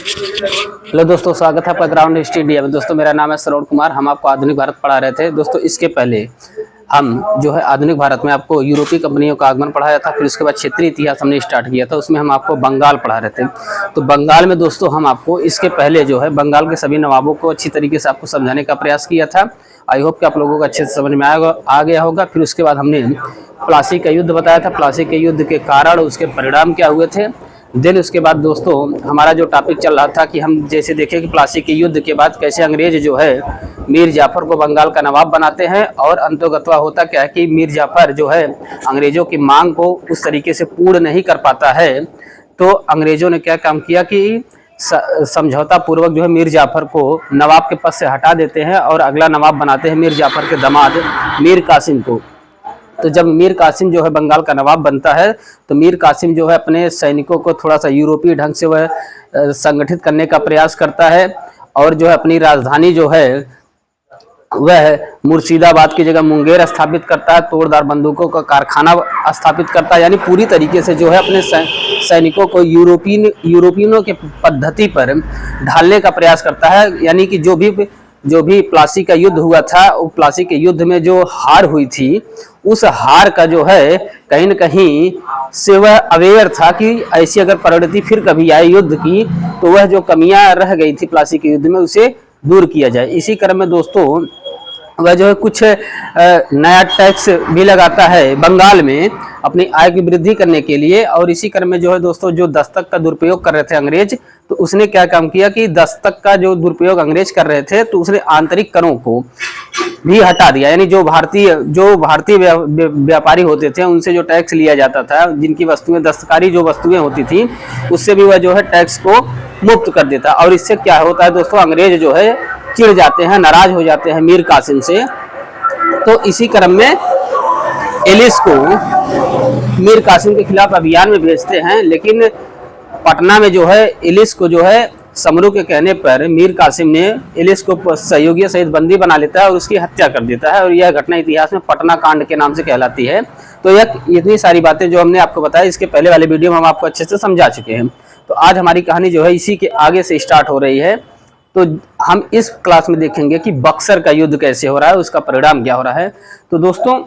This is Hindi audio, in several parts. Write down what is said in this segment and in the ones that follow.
हेलो दोस्तों, स्वागत है आपका ग्राउंड स्टडी में। दोस्तों मेरा नाम है श्रवण कुमार। हम आपको आधुनिक भारत पढ़ा रहे थे। दोस्तों इसके पहले हम जो है आधुनिक भारत में आपको यूरोपीय कंपनियों का आगमन पढ़ाया था। फिर उसके बाद क्षेत्रीय इतिहास हमने स्टार्ट किया था, उसमें हम आपको बंगाल पढ़ा रहे थे। तो बंगाल में दोस्तों हम आपको इसके पहले जो है बंगाल के सभी नवाबों को अच्छी तरीके से आपको समझाने का प्रयास किया था। आई होप कि आप लोगों को अच्छे से समझ में आ गया होगा। फिर उसके बाद हमने प्लासी का युद्ध बताया था, प्लासी के युद्ध के कारण उसके परिणाम क्या हुए थे। देन उसके बाद दोस्तों हमारा जो टॉपिक चल रहा था कि हम जैसे देखें कि प्लासी के युद्ध के बाद कैसे अंग्रेज जो है मीर जाफर को बंगाल का नवाब बनाते हैं, और अंतोगत्वा होता क्या है कि मीर जाफर जो है अंग्रेजों की मांग को उस तरीके से पूर्ण नहीं कर पाता है। तो अंग्रेजों ने क्या काम किया कि समझौता पूर्वक जो है मीर जाफर को नवाब के पद से हटा देते हैं और अगला नवाब बनाते हैं मीर जाफर के दामाद मीर कासिम को। तो जब मीर कासिम जो है बंगाल का नवाब बनता है तो मीर कासिम जो है अपने सैनिकों को थोड़ा सा यूरोपीय ढंग से वह संगठित करने का प्रयास करता है, और जो है अपनी राजधानी जो है वह मुर्शिदाबाद की जगह मुंगेर स्थापित करता है। तोड़दार बंदूकों का कारखाना स्थापित करता है, यानी पूरी तरीके से जो है अपने सैनिकों को यूरोपियनों के पद्धति पर ढालने का प्रयास करता है। यानी कि जो भी प्लासी का युद्ध हुआ था, वो प्लासी के युद्ध में जो हार हुई थी, उस हार का जो है कहीं न कहीं से वह अवेयर था कि ऐसी अगर परिणति फिर कभी आए युद्ध की तो वह जो कमियां रह गई थी प्लासी के युद्ध में उसे दूर किया जाए। इसी क्रम में दोस्तों वह जो है कुछ नया टैक्स भी लगाता है बंगाल में अपनी आय की वृद्धि करने के लिए। और इसी क्रम में जो है दोस्तों जो दस्तक का दुरुपयोग कर रहे थे अंग्रेज, तो उसने क्या काम किया कि दस्तक का जो दुरुपयोग अंग्रेज कर रहे थे तो उसने आंतरिक करों को भी हटा दिया। यानी जो भारतीय व्यापारी होते थे उनसे जो टैक्स लिया जाता था, जिनकी वस्तुएं दस्तकारी जो वस्तुएं होती थी उससे भी वह जो है टैक्स को मुक्त कर देता। और इससे क्या होता है दोस्तों, अंग्रेज जो है चिढ़ जाते हैं, नाराज हो जाते हैं मीर कासिम से। तो इसी क्रम में एलिस को मीर कासिम के खिलाफ अभियान में भेजते हैं, लेकिन पटना में जो है एलिस को जो है समरू के कहने पर मीर कासिम ने एलिस को सहयोगी सहित बंदी बना लेता है और उसकी हत्या कर देता है। और यह घटना इतिहास में पटना कांड के नाम से कहलाती है। तो यह इतनी सारी बातें जो हमने आपको बताया, इसके पहले वाले वीडियो में हम आपको अच्छे से समझा चुके हैं। तो आज हमारी कहानी जो है इसी के आगे से स्टार्ट हो रही है। तो हम इस क्लास में देखेंगे कि बक्सर का युद्ध कैसे हो रहा है, उसका परिणाम क्या हो रहा है। तो दोस्तों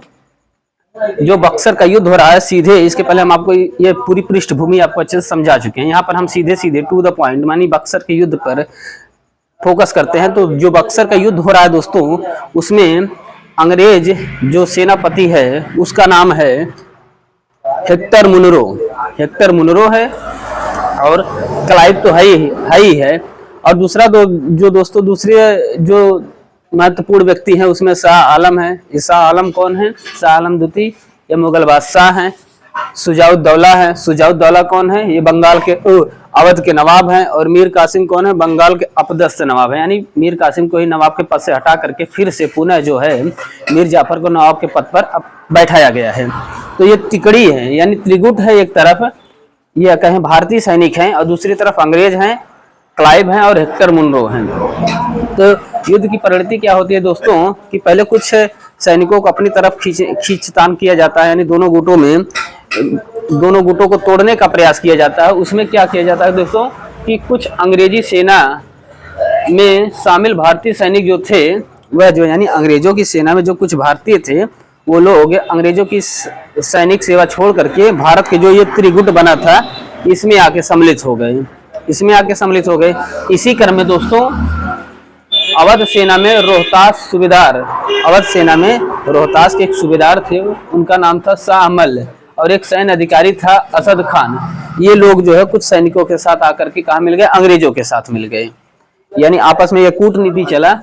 जो बक्सर का युद्ध हो रहा है, सीधे इसके पहले हम आपको ये पूरी पृष्ठभूमि आपको अच्छे से समझा चुके हैं। यहाँ पर हम सीधे टू द पॉइंट मानी बक्सर के युद्ध पर फोकस करते हैं। तो जो बक्सर का युद्ध हो रहा है दोस्तों, उसमें अंग्रेज जो सेनापति है उसका नाम है हेक्टर मुनरो है, और क्लाइव तो है ही है। और दूसरा दूसरे जो महत्वपूर्ण व्यक्ति हैं उसमें शाह आलम है। ये शाह आलम कौन है? शाह आलम द्वितीय, ये मुगल बादशाह हैं। सुजाउद्दौला है। सुजाउद्दौला कौन है? ये बंगाल के अवध के नवाब हैं। और मीर कासिम कौन है? बंगाल के अपदस्थ नवाब है। यानी मीर कासिम को ही नवाब के पद से हटा करके फिर से पुनः जो है मीर जाफर को नवाब के पद पर बैठाया गया है। तो ये तिकड़ी है, यानी त्रिगुट है। एक तरफ ये कहें भारतीय सैनिक हैं और दूसरी तरफ अंग्रेज हैं, क्लाइव हैं और हेक्टर मुनरो हैं। तो युद्ध की परिणति क्या होती है दोस्तों कि पहले कुछ सैनिकों को अपनी तरफ खींचतान किया जाता है, यानी दोनों गुटों को तोड़ने का प्रयास किया जाता है। उसमें क्या किया जाता है दोस्तों कि कुछ अंग्रेजी सेना में शामिल भारतीय सैनिक जो थे वह जो यानी अंग्रेजों की सेना में जो कुछ भारतीय थे वो लोग अंग्रेजों की सैनिक सेवा छोड़ करके भारत के जो ये त्रिगुट बना था इसमें आके सम्मिलित हो गए। इसी क्रम में दोस्तों अवध सेना में रोहतास के एक सूबेदार थे, उनका नाम था शाह अमल, और एक सैन्य अधिकारी था असद खान। ये लोग जो है कुछ सैनिकों के साथ आकर के कहाँ मिल गए? अंग्रेजों के साथ मिल गए। यानी आपस में यह कूटनीति चला।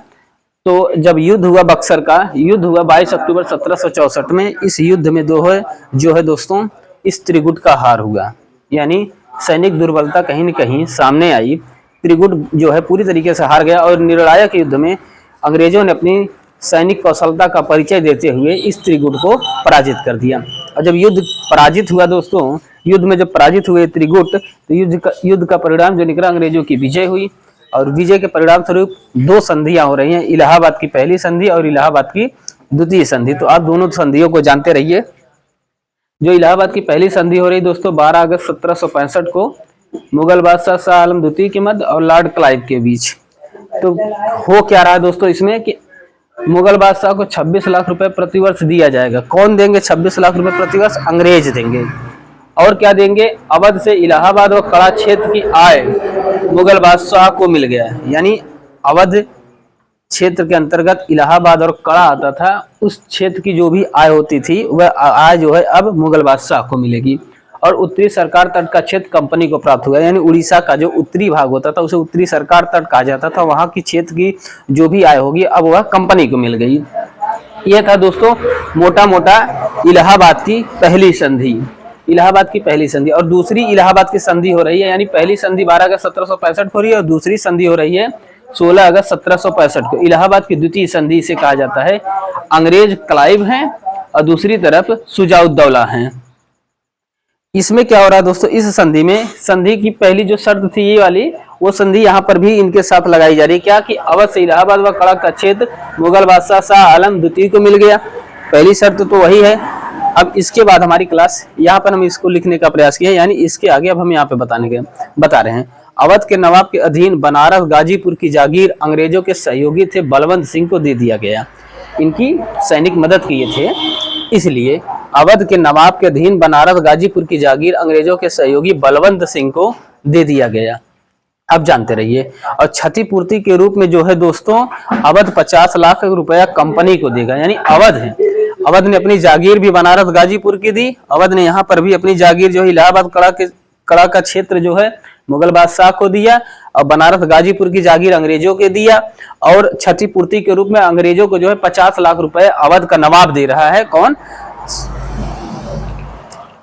तो जब युद्ध हुआ, बक्सर का युद्ध हुआ 22 अक्टूबर 1764 में। इस युद्ध में जो है दोस्तों इस त्रिगुट का हार हुआ, यानी सैनिक दुर्बलता कहीं न कहीं सामने आई। त्रिगुट जो है पूरी तरीके से हार गया और निर्णायक युद्ध में अंग्रेजों ने अपनी सैनिक कौशलता का परिचय देते हुए इस त्रिगुट को पराजित कर दिया। और जब युद्ध पराजित हुआ दोस्तों, युद्ध में जब पराजित हुए त्रिगुट, तो युद्ध का परिणाम जो निकला, अंग्रेजों की विजय हुई। और विजय के परिणाम स्वरूप दो संधियां हो रही हैं, इलाहाबाद की पहली संधि और इलाहाबाद की द्वितीय संधि। तो आप दोनों संधियों को जानते रहिए। जो इलाहाबाद की पहली संधि हो रही दोस्तों 12 अगस्त 1765 को मुगल बादशाह शाह आलम द्वितीय के मध्य और लॉर्ड क्लाइव के बीच। तो हो क्या रहा है दोस्तों इसमें कि मुगल बादशाह को 26 लाख रुपए प्रतिवर्ष दिया जाएगा। कौन देंगे 26 लाख रुपए प्रतिवर्ष? अंग्रेज देंगे। और क्या देंगे? अवध से इलाहाबाद और कड़ा क्षेत्र की आय मुगल बादशाह को मिल गया है। यानी अवध क्षेत्र के अंतर्गत इलाहाबाद और कड़ा आता था, उस क्षेत्र की जो भी आय होती थी वह आय जो है अब मुगल बादशाह को मिलेगी। और उत्तरी सरकार तट का क्षेत्र कंपनी को प्राप्त हुआ। यानी उड़ीसा का जो उत्तरी भाग होता था उसे उत्तरी सरकार तट कहा जाता था, वहां की क्षेत्र की जो भी आय होगी अब वह कंपनी को मिल गई। यह था दोस्तों मोटा मोटा इलाहाबाद की पहली संधि। इलाहाबाद की पहली संधि और दूसरी इलाहाबाद की संधि हो रही है। यानी पहली संधि 12 अगस्त 1765 को हो रही है और दूसरी संधि हो रही है 16 अगस्त 1765 को। इलाहाबाद की द्वितीय संधि से कहा जाता है। अंग्रेज क्लाइव हैं और दूसरी तरफ शुजाउद्दौला हैं। इसमें क्या हो रहा है दोस्तों, इस संधि में संधि की पहली जो शर्त थी ये वाली, वो संधि यहाँ पर भी इनके साथ लगाई जा रही है। क्या कि अवध से इलाहाबाद व कड़ा का क्षेत्र मुगल बादशाह शाह आलम द्वितीय को मिल गया। पहली शर्त तो वही है। अब इसके बाद हमारी क्लास यहाँ पर हम इसको लिखने का प्रयास किया, यानी इसके आगे अब हम यहाँ पे बता रहे हैं। अवध के नवाब के अधीन बनारस गाजीपुर की जागीर अंग्रेजों के सहयोगी थे बलवंत सिंह को दे दिया गया। इनकी सैनिक मदद किए थे, इसलिए अवध के नवाब के अधीन बनारस गाजीपुर की जागीर अंग्रेजों के सहयोगी बलवंत सिंह को दे दिया गया। अब जानते रहिए। और क्षतिपूर्ति के रूप में जो है दोस्तों अवध 50 लाख रुपया कंपनी को देगा। यानी अवध है, अवध ने अपनी जागीर भी बनारस गाजीपुर की दी। अवध ने यहाँ पर भी अपनी जागीर जो है इलाहाबाद कड़ा का क्षेत्र जो है मुगल बादशाह को दिया और बनारस गाजीपुर की जागीर अंग्रेजों के दिया। और क्षतिपूर्ति के रूप में अंग्रेजों को जो है 50 लाख रुपए अवध का नवाब दे रहा है। कौन?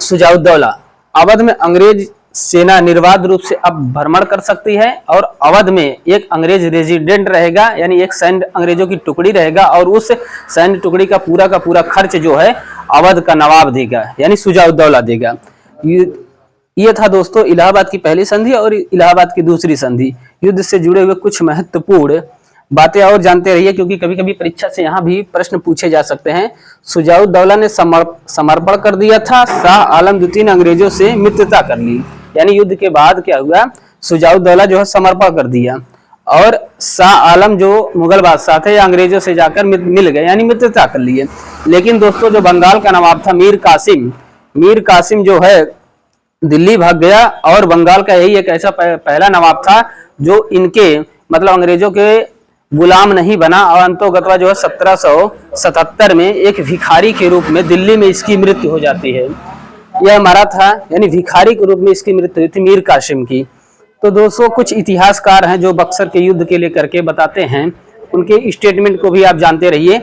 शुजाउद्दौला। अवध में अंग्रेज सेना निर्बाध रूप से अब भ्रमण कर सकती है और अवध में एक अंग्रेज रेजिडेंट रहेगा, यानी एक सैन्य अंग्रेजों की टुकड़ी रहेगा और उस सैन्य टुकड़ी का पूरा खर्च जो है अवध का नवाब देगा, यानी शुजाउद्दौला देगा। ये था दोस्तों इलाहाबाद की पहली संधि और इलाहाबाद की दूसरी संधि। युद्ध से जुड़े हुए कुछ महत्वपूर्ण बातें और जानते रहिए, क्योंकि कभी कभी परीक्षा से यहाँ भी प्रश्न पूछे जा सकते हैं। शुजाउद्दौला ने समर्पण कर दिया था। शाह आलम द्वितीय ने अंग्रेजों से मित्रता कर ली। यानी युद्ध के बाद क्या हुआ, शुजाउद्दौला जो है समर्पण कर दिया और शाह आलम जो मुगल बादशाह थे अंग्रेजों से जाकर मिल गए, यानी मित्रता कर लिए। लेकिन दोस्तों जो बंगाल का नवाब था मीर कासिम जो है दिल्ली भाग गया और बंगाल का यही एक ऐसा पहला नवाब था जो इनके मतलब अंग्रेजों के गुलाम नहीं बना और अंतोगत्वा जो है 1777 में एक भिखारी के रूप में दिल्ली में इसकी मृत्यु हो जाती है। यह हमारा था, यानी भिखारी के रूप में इसकी मृत्यु हुई थी मीर कासिम की। तो दोस्तों कुछ इतिहासकार हैं जो बक्सर के युद्ध के लिए करके बताते हैं, उनके स्टेटमेंट को भी आप जानते रहिए।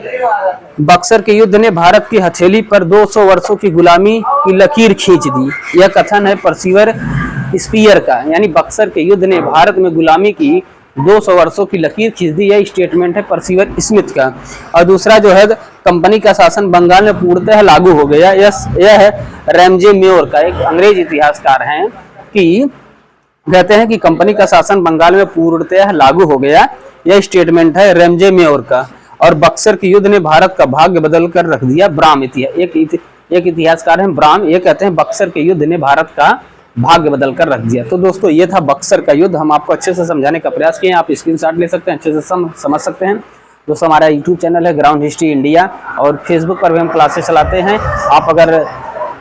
बक्सर के युद्ध ने भारत की हथेली पर 200 वर्षों की गुलामी की लकीर खींच दी। यह कथन है परसिवर स्पीयर का, यानी बक्सर के युद्ध ने भारत में गुलामी की 200 वर्षों की लकीर खींच दी। यह स्टेटमेंट है परसिवर स्मिथ का। और दूसरा जो है कंपनी का शासन बंगाल में पूर्णतः लागू हो गया। यह है रैमजे मेयोर का, एक अंग्रेज इतिहासकार हैं, कि कहते हैं कि कंपनी का शासन बंगाल में पूर्णतः लागू हो गया। यह स्टेटमेंट है रैमजे मेयोर का। और बक्सर के युद्ध ने भारत का भाग्य बदल कर रख दिया। ब्राम एक इतिहासकार हैं ब्राम, ये कहते हैं बक्सर के युद्ध ने भारत का भाग्य बदल कर रख दिया। तो दोस्तों ये था बक्सर का युद्ध। हम आपको अच्छे से समझाने का प्रयास किए, आप स्क्रीनशॉट ले सकते हैं, अच्छे से समझ सकते हैं। दोस्तों हमारा यूट्यूब चैनल है ग्राउंड हिस्ट्री इंडिया और फेसबुक पर भी हम क्लासेस चलाते हैं। आप अगर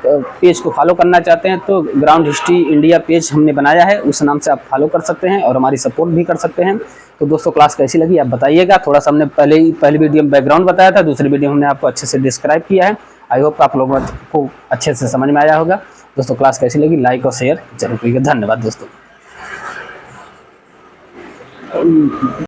पेज को फॉलो करना चाहते हैं तो ग्राउंड हिस्ट्री इंडिया पेज हमने बनाया है, उस नाम से आप फॉलो कर सकते हैं और हमारी सपोर्ट भी कर सकते हैं। तो दोस्तों क्लास कैसी लगी आप बताइएगा। थोड़ा सा हमने पहली वीडियो में बैकग्राउंड बताया था, दूसरी वीडियो हमने आपको अच्छे से डिस्क्राइब किया है। आई होप आप लोगों को अच्छे से समझ में आया होगा। दोस्तों क्लास कैसी लगी लाइक और शेयर जरूर करिएगा। धन्यवाद दोस्तों।